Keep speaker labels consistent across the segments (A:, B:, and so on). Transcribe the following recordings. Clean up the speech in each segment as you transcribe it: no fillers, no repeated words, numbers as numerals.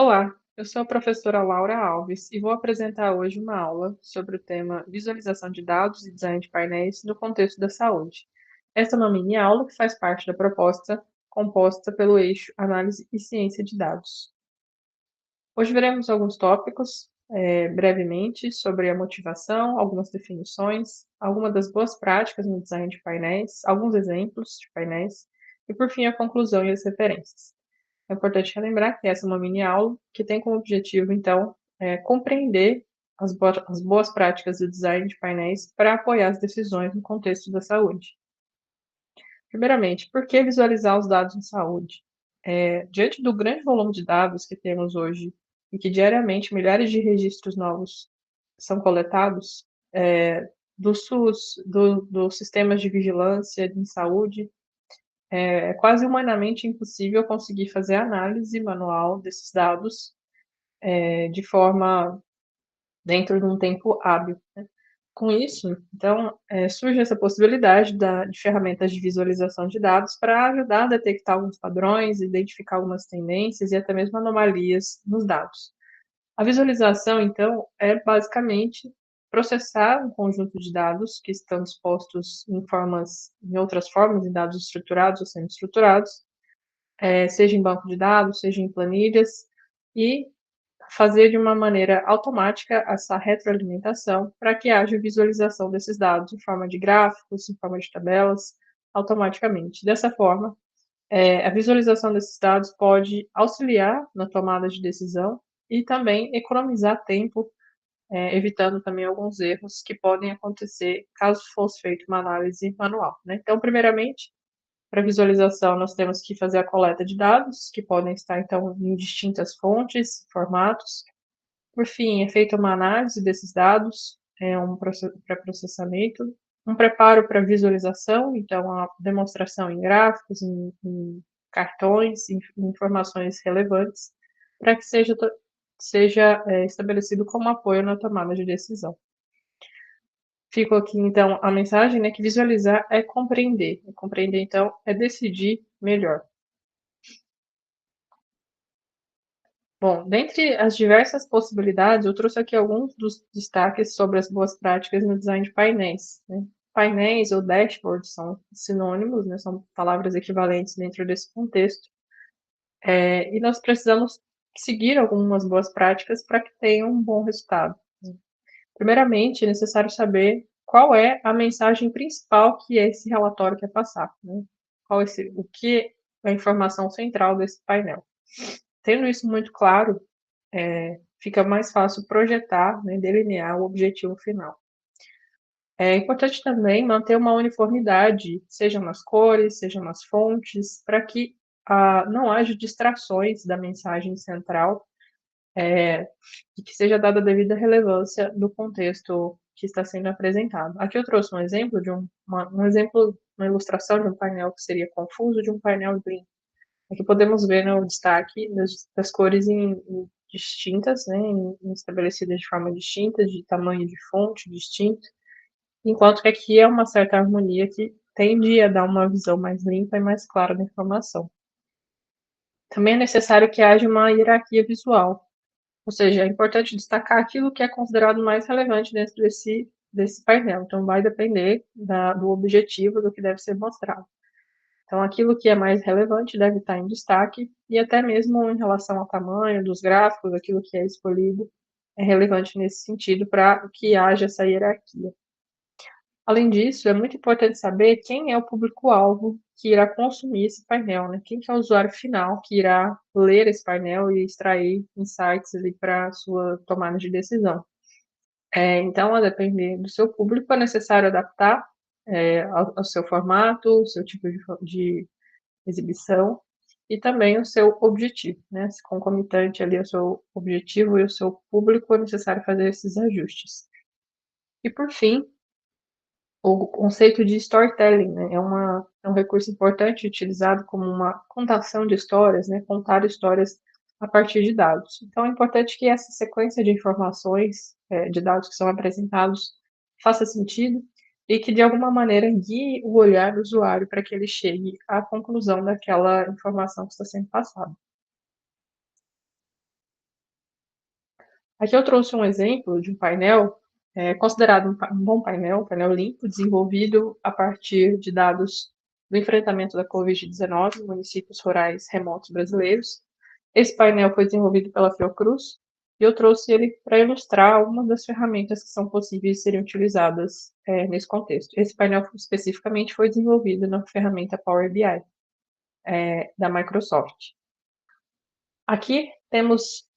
A: Olá, eu sou a professora Laura Alves e vou apresentar hoje uma aula sobre o tema Visualização de dados e design de painéis no contexto da saúde. Esta é uma mini aula que faz parte da proposta composta pelo eixo Análise e Ciência de Dados. Hoje veremos alguns tópicos, brevemente, sobre a motivação, algumas definições, algumas das boas práticas no design de painéis, alguns exemplos de painéis e, por fim, a conclusão e as referências. É importante relembrar que essa é uma mini aula que tem como objetivo, então, compreender as boas práticas do design de painéis para apoiar as decisões no contexto da saúde. Primeiramente, por que visualizar os dados em saúde? Diante do grande volume de dados que temos hoje e que diariamente milhares de registros novos são coletados, do SUS, dos sistemas de vigilância em saúde, é quase humanamente impossível conseguir fazer análise manual desses dados, de forma dentro de um tempo hábil, né. Com isso, então, surge essa possibilidade de ferramentas de visualização de dados para ajudar a detectar alguns padrões, identificar algumas tendências e até mesmo anomalias nos dados. A visualização, então, é basicamente processar um conjunto de dados que estão dispostos em outras formas, em dados estruturados ou semi-estruturados, seja em banco de dados, seja em planilhas, e fazer de uma maneira automática essa retroalimentação para que haja visualização desses dados em forma de gráficos, em forma de tabelas, automaticamente. Dessa forma, a visualização desses dados pode auxiliar na tomada de decisão e também economizar tempo, evitando também alguns erros que podem acontecer caso fosse feita uma análise manual, né. Então, primeiramente, para visualização, nós temos que fazer a coleta de dados, que podem estar, então, em distintas fontes, formatos. Por fim, é feita uma análise desses dados, um pré-processamento, um preparo para visualização, então a demonstração em gráficos, em cartões, em informações relevantes, para que seja estabelecido como apoio na tomada de decisão. Fico aqui, então, a mensagem, né, que visualizar é compreender. E compreender, então, é decidir melhor. Bom, dentre as diversas possibilidades, eu trouxe aqui alguns dos destaques sobre as boas práticas no design de painéis, né. Painéis ou dashboards são sinônimos, né, são palavras equivalentes dentro desse contexto, e nós precisamos seguir algumas boas práticas para que tenha um bom resultado. Primeiramente, é necessário saber qual é a mensagem principal que esse relatório quer passar, né. O que é a informação central desse painel. Tendo isso muito claro, fica mais fácil projetar, né, delinear o objetivo final. É importante também manter uma uniformidade, seja nas cores, seja nas fontes, para que não haja distrações da mensagem central, e que seja dada a devida relevância do contexto que está sendo apresentado. Aqui eu trouxe um exemplo uma ilustração de um painel que seria confuso, de um painel limpo. Aqui podemos ver, né, o destaque das cores em distintas, né, estabelecidas de forma distinta, de tamanho de fonte distinto, enquanto que aqui é uma certa harmonia que tende a dar uma visão mais limpa e mais clara da informação. Também é necessário que haja uma hierarquia visual, ou seja, é importante destacar aquilo que é considerado mais relevante dentro desse painel, então vai depender do objetivo, do que deve ser mostrado. Então, aquilo que é mais relevante deve estar em destaque, e até mesmo em relação ao tamanho dos gráficos, aquilo que é escolhido é relevante nesse sentido para que haja essa hierarquia. Além disso, é muito importante saber quem é o público-alvo que irá consumir esse painel, né? Quem que é o usuário final que irá ler esse painel e extrair insights ali para a sua tomada de decisão. Então, a depender do seu público, é necessário adaptar, ao seu formato, o seu tipo de exibição e também o seu objetivo, né, se concomitante ali ao seu objetivo e ao seu público, é necessário fazer esses ajustes. E por fim, o conceito de storytelling, né, é um recurso importante utilizado como uma contação de histórias, né, contar histórias a partir de dados. Então é importante que essa sequência de informações, de dados que são apresentados, faça sentido e que de alguma maneira guie o olhar do usuário para que ele chegue à conclusão daquela informação que está sendo passada. Aqui eu trouxe um exemplo de um painel, considerado um bom painel, um painel limpo, desenvolvido a partir de dados do enfrentamento da Covid-19 em municípios rurais remotos brasileiros. Esse painel foi desenvolvido pela Fiocruz e eu trouxe ele para ilustrar algumas das ferramentas que são possíveis de serem utilizadas nesse contexto. Esse painel especificamente foi desenvolvido na ferramenta Power BI da Microsoft. Aqui temos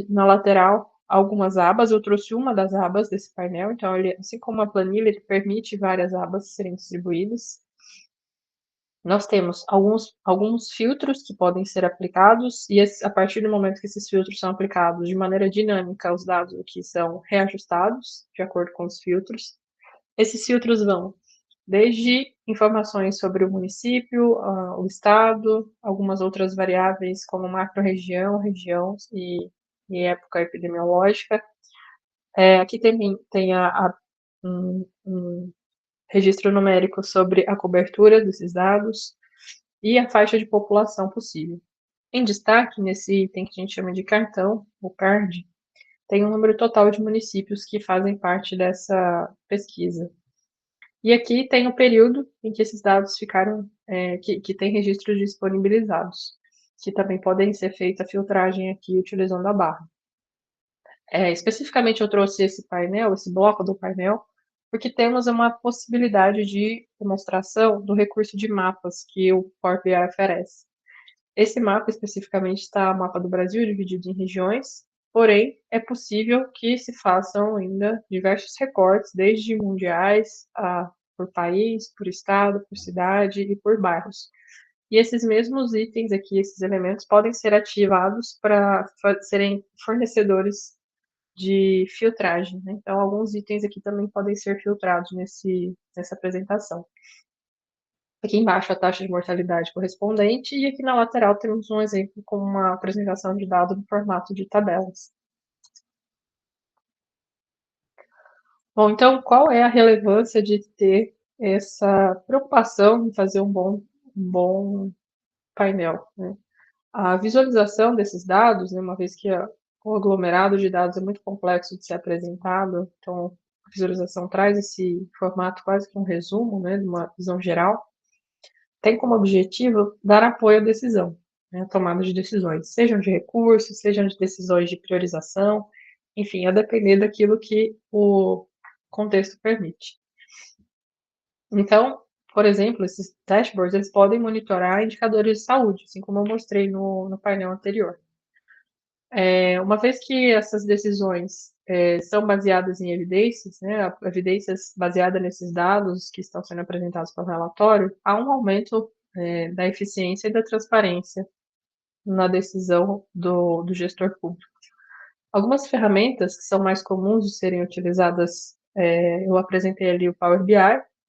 A: na lateral algumas abas, eu trouxe uma das abas desse painel, então ele, assim como a planilha, ele permite várias abas serem distribuídas. Nós temos alguns filtros que podem ser aplicados, e a partir do momento que esses filtros são aplicados de maneira dinâmica, os dados aqui são reajustados de acordo com os filtros. Esses filtros vão desde informações sobre o município, o estado, algumas outras variáveis como macro-região, região e época epidemiológica. Aqui também tem um registro numérico sobre a cobertura desses dados e a faixa de população possível. Em destaque, nesse item que a gente chama de cartão, o CARD, tem um número total de municípios que fazem parte dessa pesquisa. E aqui tem o período em que esses dados ficaram, que tem registros disponibilizados, que também podem ser feita a filtragem aqui utilizando a barra. Especificamente eu trouxe esse painel, esse bloco do painel, porque temos uma possibilidade de demonstração do recurso de mapas que o Power BI oferece. Esse mapa especificamente está o mapa do Brasil dividido em regiões, porém é possível que se façam ainda diversos recortes, desde mundiais por país, por estado, por cidade e por bairros. E esses mesmos itens aqui, esses elementos, podem ser ativados para serem fornecedores de filtragem, né? Então, alguns itens aqui também podem ser filtrados nessa apresentação. Aqui embaixo a taxa de mortalidade correspondente e aqui na lateral temos um exemplo com uma apresentação de dado no formato de tabelas. Bom, então qual é a relevância de ter essa preocupação em fazer um bom painel, né? A visualização desses dados, né, uma vez que o aglomerado de dados é muito complexo de ser apresentado, então a visualização traz esse formato quase que um resumo, né, de uma visão geral, tem como objetivo dar apoio à decisão, né, à tomada de decisões, sejam de recursos, sejam de decisões de priorização, enfim, a depender daquilo que o contexto permite. Então, por exemplo, esses dashboards, eles podem monitorar indicadores de saúde, assim como eu mostrei no painel anterior. Uma vez que essas decisões são baseadas em evidências, né, evidências baseadas nesses dados que estão sendo apresentados pelo relatório, há um aumento da eficiência e da transparência na decisão do gestor público. Algumas ferramentas que são mais comuns de serem utilizadas, eu apresentei ali o Power BI,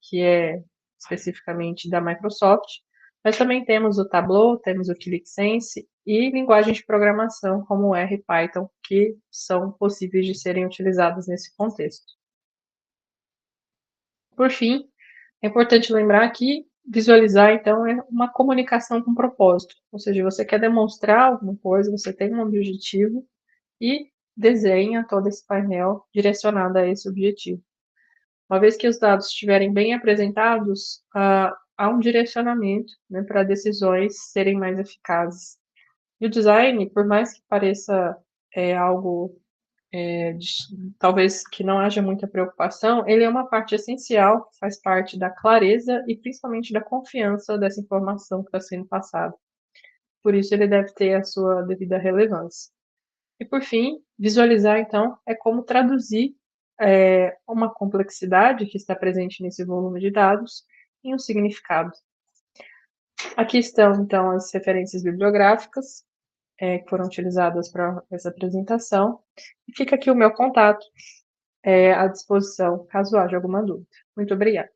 A: que é especificamente da Microsoft, mas também temos o Tableau, temos o ClickSense e linguagens de programação como o R e Python, que são possíveis de serem utilizadas nesse contexto. Por fim, é importante lembrar que visualizar, então, é uma comunicação com propósito, ou seja, você quer demonstrar alguma coisa, você tem um objetivo e desenha todo esse painel direcionado a esse objetivo. Uma vez que os dados estiverem bem apresentados, há um direcionamento, né, para decisões serem mais eficazes. E o design, por mais que pareça algo talvez que não haja muita preocupação, ele é uma parte essencial, faz parte da clareza e principalmente da confiança dessa informação que está sendo passada. Por isso ele deve ter a sua devida relevância. E por fim, visualizar então é como traduzir uma complexidade que está presente nesse volume de dados em um significado. Aqui estão então as referências bibliográficas que foram utilizadas para essa apresentação. E fica aqui o meu contato à disposição, caso haja alguma dúvida. Muito obrigada.